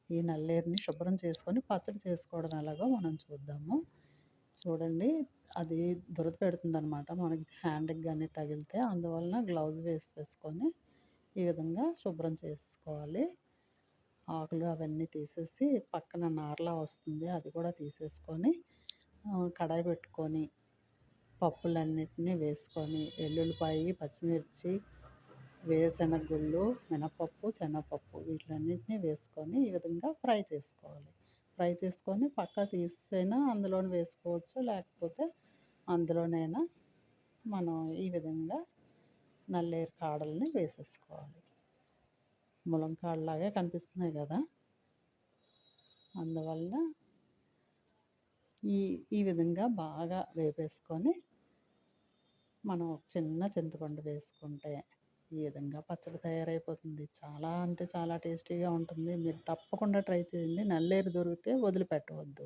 ఈ నల్లేరుని శుభ్రం చేసుకొని పచ్చడి చేసుకోవడం ఎలాగో మనం చూద్దాము. చూడండి, అది దురద పెడుతుందనమాట మనకి హ్యాండ్‌కి గాని తగిలితే. అందువలన గ్లౌజ్ వేసేసుకొని ఈ విధంగా శుభ్రం చేసుకోవాలి. ఆకులు అవన్నీ తీసేసి పక్కన నారలా వస్తుంది అది కూడా తీసేసుకొని కడాయి పెట్టుకొని పప్పులన్నిటిని వేసుకొని ఎల్లుల్లిపాయి, పచ్చిమిర్చి, వేరుశనగ గుళ్ళు, మినపప్పు, శనగపప్పు వీటిలన్నిటిని వేసుకొని ఈ విధంగా ఫ్రై చేసుకోవాలి. ఫ్రై చేసుకొని పక్కకు తీసైనా అందులోనే వేసుకోవచ్చు. లేకపోతే అందులోనైనా మనం ఈ విధంగా నల్లేరు కాడల్ని వేసేసుకోవాలి. ములంకాడలాగే కనిపిస్తున్నాయి కదా! అందువలన ఈ ఈ విధంగా బాగా వేపేసుకొని మనం ఒక చిన్న చింతపండు వేసుకుంటే ఈ విధంగా పచ్చడి తయారైపోతుంది. చాలా అంటే చాలా టేస్టీగా ఉంటుంది. మీరు తప్పకుండా ట్రై చేయండి. నల్లేరు దొరికితే వదిలిపెట్టవద్దు.